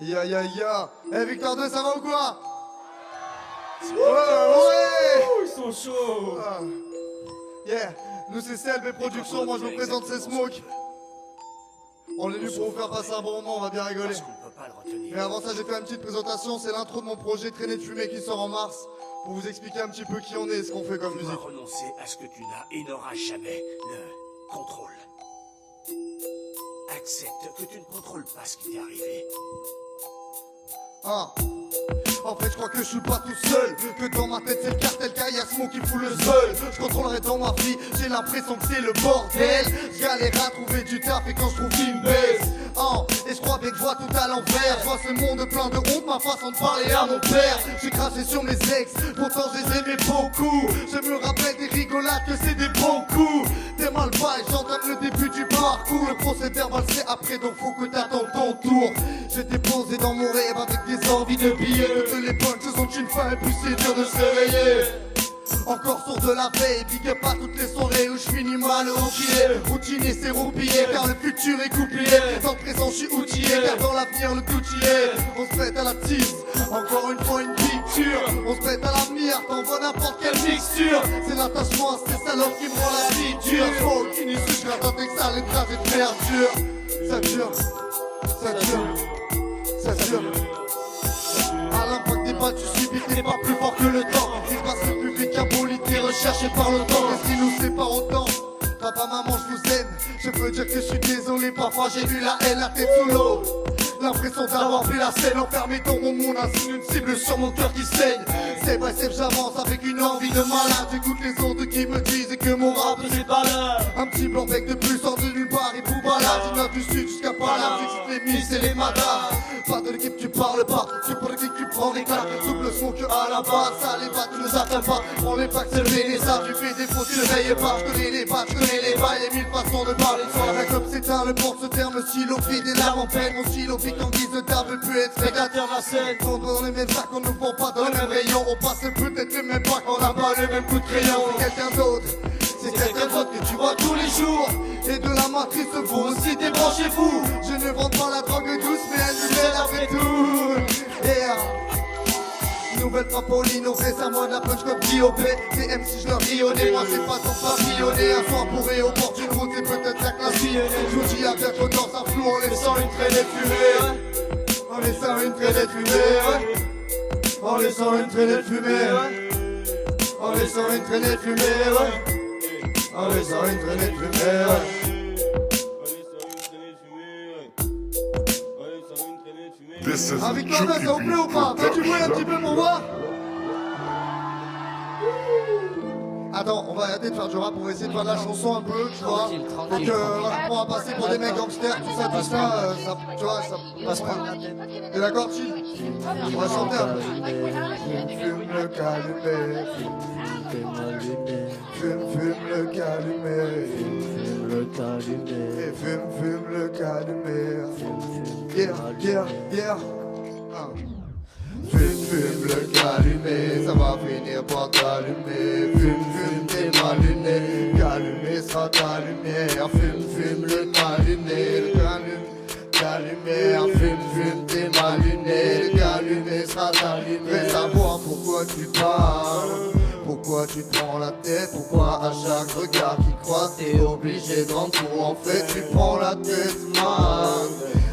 Ya. Eh Victor 2, ça va ou quoi? Ouais, ils sont chauds. Yeah, nous c'est CLB Productions, moi je vous présente ces Smoke. On est venu pour vous faire passer un bon moment, on va bien rigoler. Mais avant ça, j'ai fait une petite présentation, c'est l'intro de mon projet Traînée de fumée qui sort en mars. Pour vous expliquer un petit peu qui on est et ce qu'on fait comme musique. Tu dois renoncer à ce que tu n'as et n'auras jamais, le contrôle. Accepte que tu ne contrôles pas ce qui t'est arrivé. En fait, je crois que je suis pas tout seul. Que dans ma tête, c'est le cartel Kaya Smoke qui fout le seul. Je contrôlerai dans ma vie, j'ai l'impression que c'est le bordel. Je galère à trouver du taf et quand je trouve une baisse. Et je crois bien que je vois tout à l'envers. Je vois ce monde plein de honte, ma façon de parler à mon père. J'ai craché sur mes ex, pourtant je les aimais beaucoup. Je me rappelle des rigolades que c'est des bons coups. T'es mal bail, j'entame le début du parcours. Le procès verbal c'est après, donc faut que t'attendes ton tour. J'étais posé dans mon rêve avec des envies de billets. Toutes les bonnes choses ont une fin et puis c'est dur de se réveiller. Encore sourd de la veille, big up à toutes les soirées où je finis mal au pied. Routinier c'est roupillé, car le futur est goupillé. Dans le présent je suis outillé, car dans l'avenir le goutier. On se prête à la tisse, encore une fois une picture. On se prête à l'avenir, t'envoies n'importe quelle mixture. C'est l'attachement à ces salopes qui me rend la vie dure. Faut aucune issue, je garde avec ça les traces de verdure. Ça dure, ça dure, ça dure. À l'impact des pas, tu subis, t'es pas plus fort que le temps. Il passe le public impolité, recherché par le temps. Qu'est-ce qui nous sépare autant? Papa, maman, je vous aime. Je peux dire que je suis désolé, parfois j'ai eu la haine, la tête sous l'eau. L'impression d'avoir pris la scène, enfermé dans mon monde, ainsi une cible sur mon cœur qui saigne. C'est vrai, c'est que j'avance avec une envie de malade. J'écoute les autres qui me disent que mon rap c'est balade. Un petit blanc bec de plus sort de nulle part et vous balade. Du nord du sud jusqu'à Paname, j'excite les miss et les madames. Pas de l'équipe, tu parles pas. Tu pour l'équipe, tu prends des claques. Souple son que à la base, ça les bat, tu nous atteins pas. Prends les packs, c'est le Vénéza, tu fais des fautes, tu ne veilles pas. Je connais les battes, je connais les bails, les mille façons de parler. La comme c'est un, le porte ce terme, stylo fait des larmes en peine. Mon stylo pique en guise de table, veut plus être spectateur de la scène. On dans les mêmes sacs, on ne vend pas dans le même rayon. On passe peut-être le même bac, on n'a pas le même coup de crayon. C'est quelqu'un d'autre, c'est quelqu'un d'autre que tu vois tous les jours. Et de la matrice, vous aussi débranchez-vous. Je ne vends pas la drogue douce, mais elle nous aide après tout. Nouvelle trampoline, on fait ça, moi de la punch comme Diop. C'est M si je leur rionne, moi c'est pas ton papillonné. Un soir pourré au bord d'une route, c'est peut-être la classe sillonnée. Je vous dis à bientôt dans un flou, en laissant une traînée de fumée. En laissant une traînée de fumée. En laissant une traînée de fumée. En laissant une traînée de fumée. En laissant une traînée de fumée. Ah Victor, ça vous plaît ou pas? Fais du bruit un petit peu pour voir. Attends, on va arrêter de faire du rap, on va essayer de faire de la chanson un peu, tu vois. Donc on va passer pour des mecs gangsters, tout ça, ça, tu vois, ça passe pas. T'es d'accord, chill? On va chanter un peu. Fume le calumet, fume le calumet, fume le calumet, fume le calumet. Yeah. Fume le calumet, ça va finir par t'allumer. Fume t'es mal luné, calumet sera ta lumière. Fume le calumet, le calumet. Fume t'es mal luné, le calumet sera ta lumière. Veux savoir pourquoi tu parles, pourquoi tu te prends la tête, pourquoi à chaque regard qui croise t'es obligé de rendre tout. En fait tu prends la tête mal.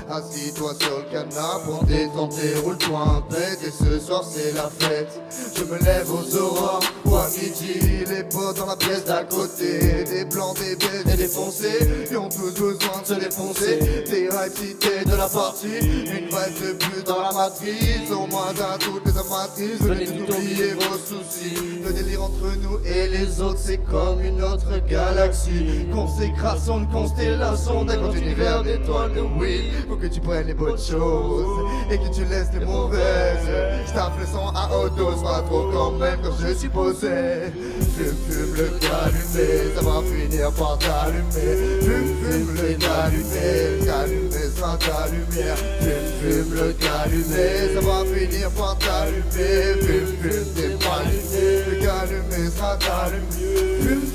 Assis-toi sur le canapé pour détenter, roule-toi un pet. Et ce soir c'est la fête. Je me lève aux aurores ou à midi. Les potes dans la pièce d'à côté. Des blancs, des bêtes et des foncés. Ils ont tous besoin de se défoncer. Des hype cités de la partie. Une vibe de plus dans la matrice. Au moins d'un toutes les amatrices. Venez nous oublier vos soucis. Le délire entre nous et les autres c'est comme une autre galaxie. Consécration de constellation d'un grand univers d'étoiles de Will. Faut que tu prennes les bonnes choses et que tu laisses les mauvaises. Je tape le son à haute dose, pas trop quand même comme je suppose. c'est fume le calumet, ça va finir par t'allumer. Fume le calumet sera ta lumière. Fume le calumet, ça va finir par t'allumer. Fume t'es pas allumé, le calumet sera t'allumer.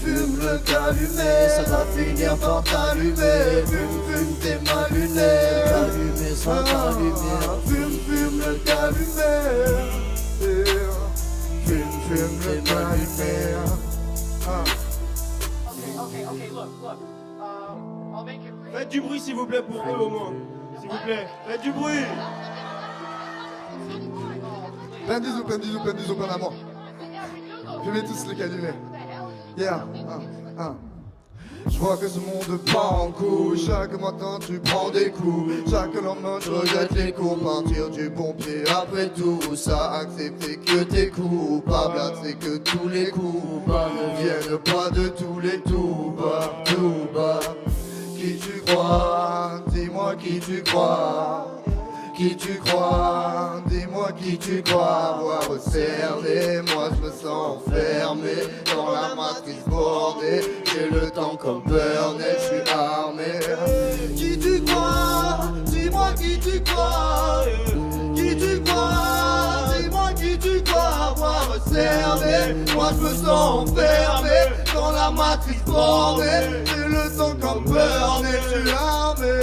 Fume le calumet, ça va finir par t'allumer. Fume t'es ma lumière, le calumet sera ta lumière. Fume le calumet, fume le calumet. Okay, look. I'll make it. Faites du bruit s'il vous plaît pour eux au moins. S'il vous plaît, faites du bruit. Plein de bisous, plein d'amour. Fumez tous le calumet. Yeah. Je vois que ce monde part en couille. Chaque matin tu prends des coups. Chaque lendemain je regrette les coups. Partir du bon pied après tout ça. Accepter que t'es coupable. Accepter que tous les coups ne viennent pas de tous les tout bas. Qui tu crois? Dis-moi qui tu crois? Qui tu crois? Dis-moi qui tu crois avoir cerné. Moi je me sens enfermé dans la matrice bordée. J'ai le temps comme Burnett, je suis armé. Qui tu crois? Dis-moi qui tu crois? Qui tu crois? Dis-moi qui tu crois avoir cerné. Moi je me sens enfermé dans la matrice bordée. J'ai le temps comme Burnett, je suis armé.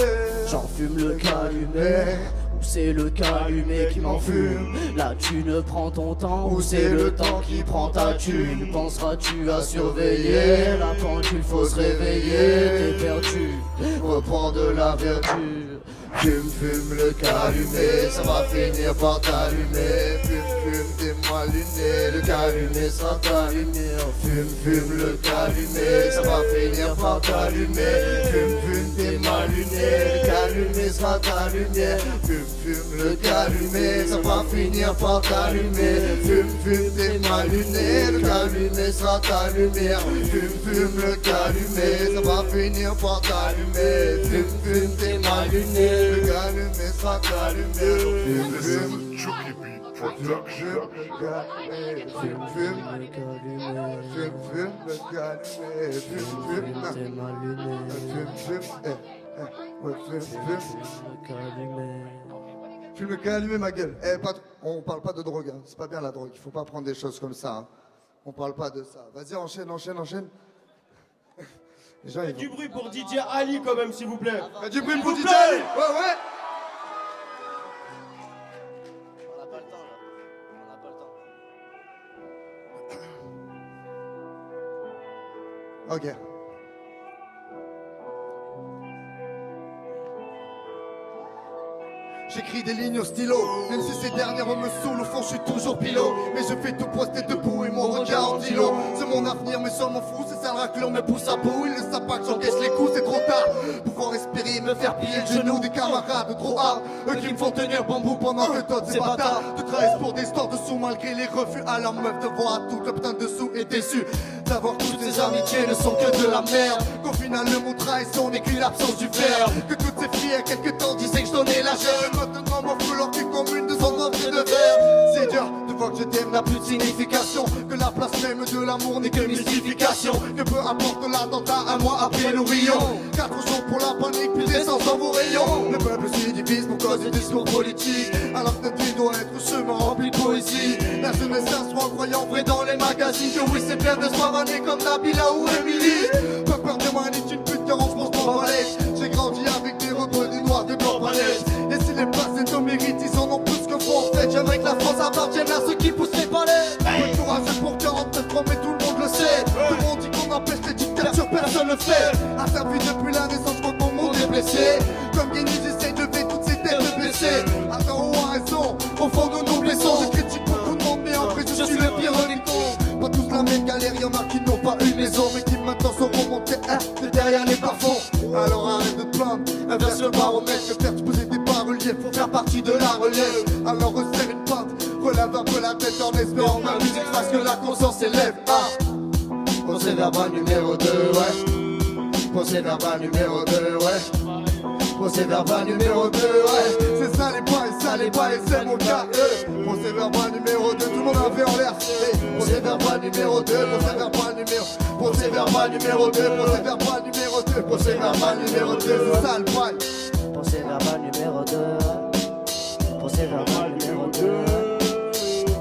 J'en fume le calumet. Ou c'est le calumet qui m'enfume? La thune prend ton temps, ou c'est le temps qui prend ta thune? Penseras-tu à surveiller? La pendule, faut se réveiller. T'es perdu, reprends de la vertu. Fume le calumet, ça va finir par t'allumer. Fume t'es ma lumière, le calumet sera ta lumière. Fume le calumet, ça va finir par t'allumer. Fume t'es ma lumière, le calumet sera ta lumière. Fume le calumet, ça va finir par t'allumer. Fume t'es ma lumière, le calumet sera ta lumière. Fume le calumet, ça va finir par t'allumer. Fume t'es ma lumière. Le calumet sera ta lumière. Fume le calumet. Fume le calumet, ma gueule. On parle pas de drogue, hein. C'est pas bien la drogue. Il faut pas prendre des choses comme ça. Hein. On parle pas de ça. Vas-y, enchaîne. Faites du bruit pour DJ Ali quand même s'il vous plaît. Faites du bruit pour S'il DJ vous plaît. Ali. Ouais. On n'a pas le temps là. On n'a pas le temps. Ok. J'écris des lignes au stylo, même si ces dernières me saoulent, au fond je suis toujours pilot. Mais je fais tout poster debout et mon regard en dilo. C'est mon avenir mais seul m'en fout, c'est ça le raclure me pousse à bout. Ils ne savent pas que j'encaisse les coups, c'est trop tard. Pouvoir respirer, me faire piller le genou des camarades trop hard. Eux qui me font tenir bambou pendant que d'autres ces bâtards te trahissent pour des stores de sous malgré les refus. À leur meuf de voir tout le putain de sous est déçu d'avoir toutes ces amitiés ne sont que de la merde. Qu'au final le mot trahison n'est qu'une absence du verbe. Que toutes ces filles à quelque temps disaient que je donnais la gêne. Maintenant m'en fout leur cul comme une de son entrée de verre. C'est dur de voir que je t'aime n'a plus de signification. Que la place même de l'amour n'est que mystification. Que peu importe l'attentat un mois après nous rions. 4 jours pour la panique puis d'essence dans vos rayons. Le peuple s'y divise pour cause du discours politique. Alors que notre vie doit être chemin rempli de poésie. La jeunesse s'assoit en croyant vrai dans les magazines. Que oui c'est plein de soirs années comme Nabila ou Emily. Pas peur de moi ni une pute car on se pense pas balèze. J'ai grandi avec des rebeux, des noirs, des blancs balèzes. Et si les passés nos mérites, ils en ont plus que font. En fait, j'aimerais que la France appartienne à ceux qui poussent les palais. Le courage pour 49 ans, mais tout le monde le sait. Tout le monde dit qu'on empêche les dictatures, personne le fait. Asservi depuis la naissance, je crois que mon monde est blessé. Comme Guénis, j'essaye de lever toutes ces têtes blessées. Attends, on a raison, au fond nous nous blessons. Je critique beaucoup de monde, mais après je suis le pire reliquon. Pas tous la même galère, y'en a qui n'ont pas une maison, mais qui maintenant sont remontés de derrière les bas-fonds. Alors arrête de te plaindre, inverse le baromètre. Que faire, tu poser des bas-reliefs pour faire partie de la relève. Alors resserre une pinte, relève un peu la tête en espérant que ma musique fasse que la conscience s'élève. Procès verbal numéro 2, ouais. Procès verbal numéro 2, ouais. Procès verbal numéro 2, ouais. C'est ça les bails, c'est mon cas. Procès verbal numéro 2, tout le monde a fait en l'air. Procès verbal numéro 2, procès verbal numéro 2, procès verbal numéro 2, procès verbal numéro 2, procès verbal numéro 2, c'est ça le bail. Procès verbal numéro 2. Procès verbal numéro 2.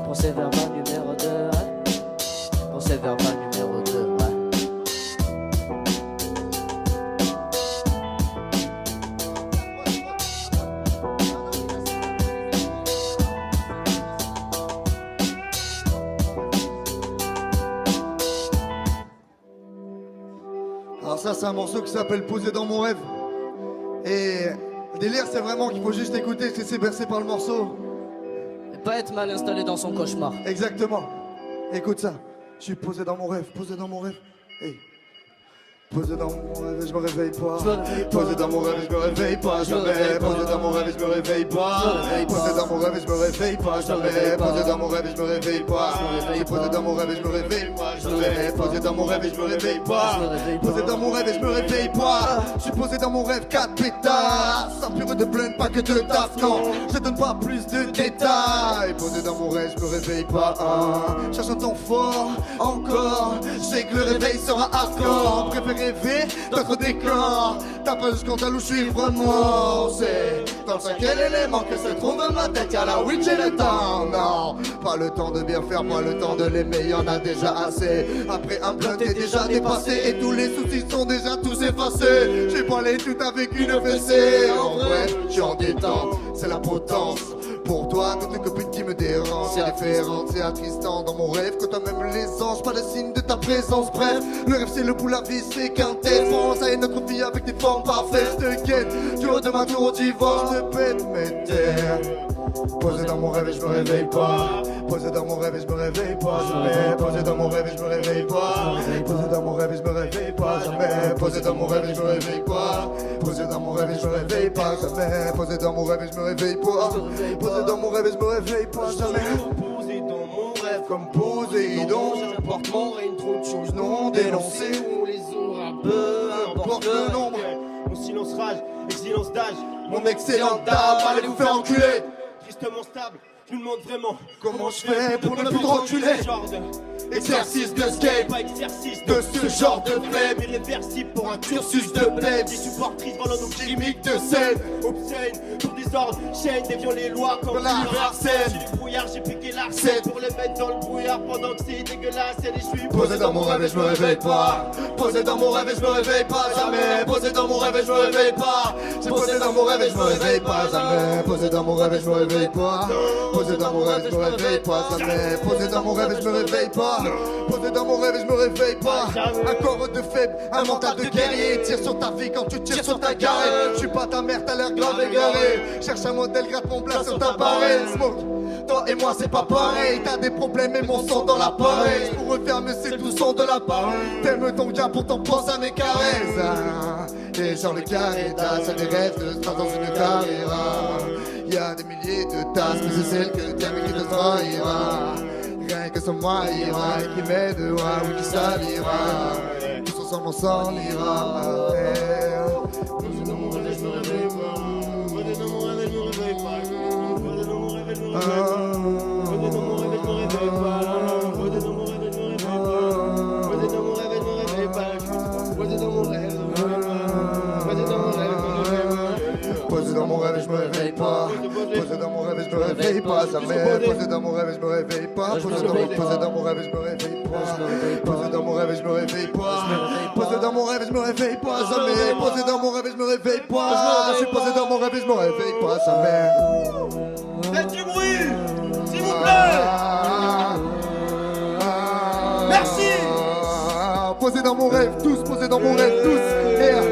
Procès verbal numéro 2. Procès verbal numéro 2, ouais. Alors ça c'est un morceau qui s'appelle Posé dans mon rêve. Et le délire c'est vraiment qu'il faut juste écouter, se laisser bercer par le morceau. Et pas être mal installé dans son cauchemar. Exactement. Écoute ça. Je suis posé dans mon rêve, posé dans mon rêve. Hey. Posé dans mon rêve et je me réveille pas. Posé dans mon rêve et je me réveille pas jamais. Posé dans mon rêve et je me réveille pas. Posé dans mon rêve et je me réveille pas jamais. Posé dans mon rêve et je me réveille pas. Posé dans mon rêve et je me réveille pas jamais. Posé dans mon rêve et je me réveille pas. Posé dans mon rêve et je me réveille pas. Je suis posé dans mon rêve 4 pétards. Sans pure de blend, pas que de taf, non. Je donne pas plus de détails. Posé dans mon rêve, je me réveille pas. Cherche un ton fort, encore. Je sais que le réveil sera hardcore. Préfère rêver d'autres décors. T'as pas le scandale où je suis vraiment. C'est dans le cinquième élément que se trouve ma tête. Y'a la weed, j'ai le temps. Non, pas le temps de bien faire, pas le temps de l'aimer. Y'en a déjà assez. Après un blunt t'es déjà dépassé. Et tous les soucis sont déjà tous effacés. J'ai parlé tout avec une fessée. En vrai, je suis en détente, c'est la potence. Pour toi, toutes les copines qui me dérangent. C'est référent, c'est attristant dans mon rêve. Que toi-même les anges, pas le signe de ta présence. Bref, le rêve c'est le bout, la vie c'est qu'un tel. Pense à une autre vie avec des formes parfaites. Je te guette, du haut de ma tour au divorce. Je te pète mes terres. Posé dans mon rêve et je me réveille pas. Posé dans mon rêve et je me réveille pas jamais. Posé dans mon rêve et je me réveille pas. Posé dans mon rêve et je me réveille pas jamais. Posé dans mon rêve et je me réveille pas. Posé dans mon rêve et je me réveille pas jamais. Posé dans mon rêve et je me réveille pas. Posé dans mon rêve et je me réveille pas jamais. Posé dans mon rêve Comme Poséidon, je porte mon règne, trop de choses non dénoncées. On les aura peu importe le nombre. Mon silence rage, excellence d'âge. Mon excellente dame, allez vous faire enculer. Tristement stable, je me demande vraiment Comment je fais pour ne plus te reculer? Genre Exercice de skate, pas exercice de ce genre de flemme. irréversible pour un Cursus de blême, Des supportrices volant nos gimmick de scène. obscène, pour des ordres, chaîne, déviant les lois comme La Arsène. J'ai du brouillard, j'ai piqué Scène. l'arsène pour les mettre dans le brouillard pendant que c'est dégueulasse. Et je suis Posé dans mon rêve et je me réveille pas. Posé dans mon rêve et je me réveille pas jamais. Posé dans mon rêve et je me réveille pas. J'ai posé dans mon rêve et je me réveille pas jamais. Posé dans mon rêve et je me réveille pas. Posé dans mon rêve et je me réveille pas jamais. Posé dans mon rêve et je me réveille pas. Posé dans mon rêve et je me réveille pas. Un corps de faible, un mental de guerrier. Tire sur ta vie quand tu tires sur ta carré. Je suis pas ta mère, t'as l'air grave égaré. Cherche un modèle, gratte mon plat sur ta barrée. Smoke, toi et moi c'est pas pareil. T'as des problèmes et mon sang dans l'appareil. Pour refaire mais c'est tout son de la part. T'aimes ton gars pourtant pense à mes caresses. Et genre le carré d'as, des rêves de stars dans une carrière. Y'a des milliers de tasses, mais c'est celle que t'aimes et qui te trahira. Rien que son moi ira, et qui m'aidera ou qui salira. Tous ensemble on s'en ira, ma mère. Posé dans mon rêve et je me réveille pas. Posé dans mon rêve et je me réveille pas. Posé dans mon rêve et je me réveille pas. Posé dans mon rêve et je me réveille pas. Posé dans mon rêve et je me réveille pas. Posé dans mon rêve et je me réveille pas. Posé dans mon rêve et je me réveille pas. Posé dans mon rêve et je me réveille pas. Posé dans mon rêve et je me réveille pas. Posé dans mon rêve et je me réveille pas jamais. Posé dans mon rêve et je me réveille pas. Posé dans mon rêve et je me réveille pas. Posé dans mon rêve et je me réveille pas. Posé dans mon rêve et je me réveille pas jamais. Posé dans mon rêve et je me réveille pas. Je suis posé dans mon rêve et je me réveille pas jamais. Faites du bruit, s'il vous plaît. Merci. Posé dans mon rêve, tous posés dans mon rêve, tous. Yeah.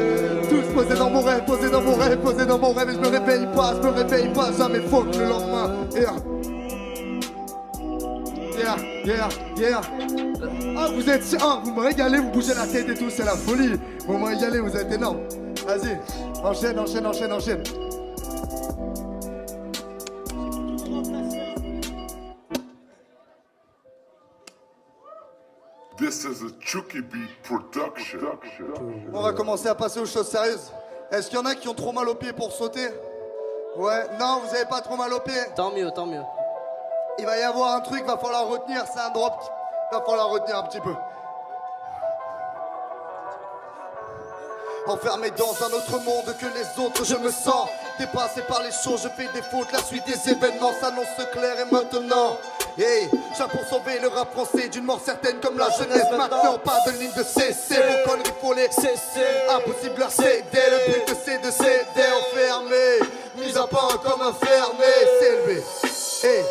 Tous posés dans mon rêve, posés dans mon rêve, posés dans mon rêve et je me réveille pas jamais, faut que le lendemain. Yeah. Ah vous êtes, vous me régalez, vous bougez la tête et tout, c'est la folie. Vous me régalez, vous êtes énorme. Vas-y, enchaîne. This is a Chucky Beat production. On va commencer à passer aux choses sérieuses. Est-ce qu'il y en a qui ont trop mal aux pieds pour sauter? Ouais, non, vous avez pas trop mal aux pieds? Tant mieux, tant mieux. Il va y avoir un truc, va falloir retenir, c'est un drop. Va falloir retenir un petit peu. Enfermé dans un autre monde que les autres, je me sens dépassé par les choses, je fais des fautes, la suite des événements s'annonce clair et maintenant. Hey, j'ai pour sauver le rap français d'une mort certaine comme la jeunesse. Maintenant, pas de ligne de cesser, vos conneries faut les cesser. Impossible à céder, le but c'est de céder enfermé. Mis à part comme un fermé, c'est élevé. Hey.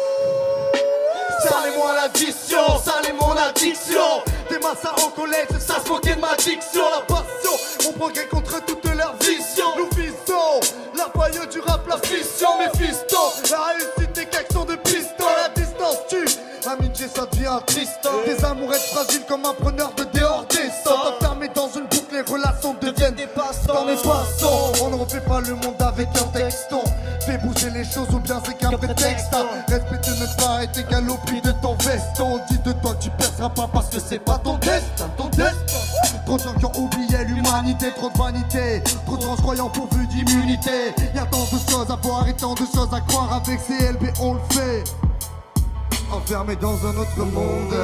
Salez-moi l'addiction, salez mon addiction. Des massas au collège, ça se moquait de ma diction. La passion, mon progrès contre toute leur vision. Nous visons la faille du rap, la fission. Mes fistons, la réussite est qu'action de piston. La distance tue, amitié ça devient triste. Des amourettes fragiles comme un preneur de dehors descend. Enfermés dans une boucle, les relations deviennent des passe-temps. Des passants, on ne refait pas le monde avec un texton. Fais bouger les choses ou bien c'est qu'un prétexte. Respecte ne pas être égal au prix de ton veston. Dis de toi que tu perceras pas parce que c'est pas ton destin, ton destin. Trop de gens qui ont oublié l'humanité, trop de vanité, trop de gens croyant pourvus d'immunité. Y'a tant de choses à voir et tant de choses à croire. Avec CLB on le fait. Enfermé dans un autre monde,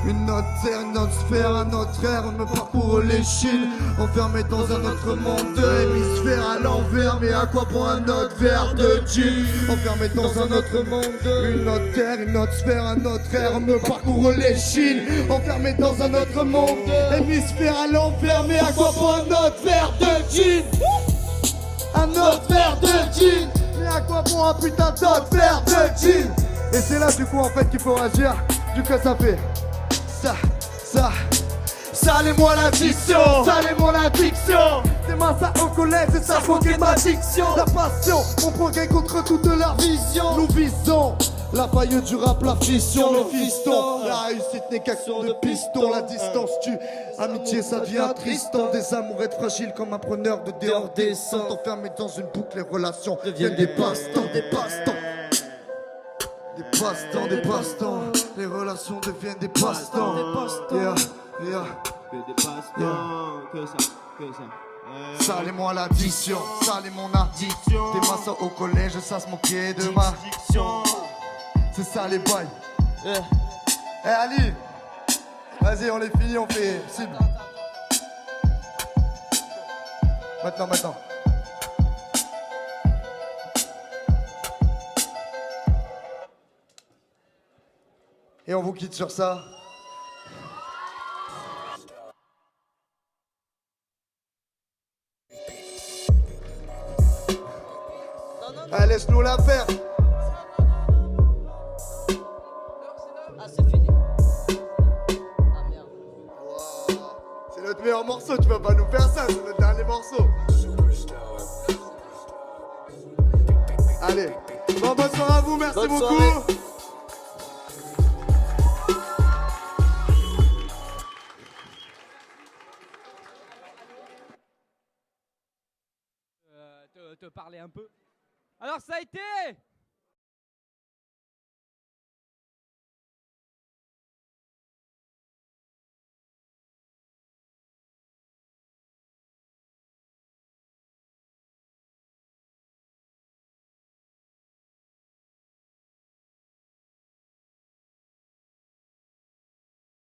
une autre terre, une autre sphère, un autre air me parcourt les chines. Enfermé dans un autre monde, hémisphère à l'envers, mais à quoi bon un autre verre de gin? Enfermé dans un autre monde, une autre terre, une autre sphère, un autre air me parcourt les chines. Enfermé dans un autre monde, hémisphère à l'envers, mais à quoi bon un autre verre de gin? Un autre verre de gin, mais à quoi bon un putain d'autre verre de gin? Et c'est là du coup en fait qu'il faut agir. Du coup ça fait salez-moi l'addiction, salez-moi l'addiction. Des massas au collège et ça se moquait de ma diction. La passion, mon progrès contre toute leur vision. Nous visons la faille du rap, la fission, le fiston. La réussite n'est qu'action de piston. La distance tue, amitié ça devient tristant. Des amourettes fragiles comme un preneur de dehors descend. Enfermés dans une boucle, les relations deviennent des passe-temps, des passe-temps. Des passe-temps, des passe-temps. Les relations deviennent des passe-temps. Yeah, yeah. Que des passe-temps, que ça. Salez-moi l'addiction, salez mon addiction. Des massas au collège, ça se moquait de ma diction. C'est ça les bails. Eh Ali, vas-y on est fini, on fait cible. Maintenant. Et on vous quitte sur ça. Allez, laisse-nous la faire. Ah, c'est fini. Ah merde. Wow. C'est notre meilleur morceau, tu vas pas nous faire ça, c'est notre dernier morceau. Allez, bon, bonne soirée à vous, merci Bonne beaucoup. soirée. Te parler un peu. Alors ça a été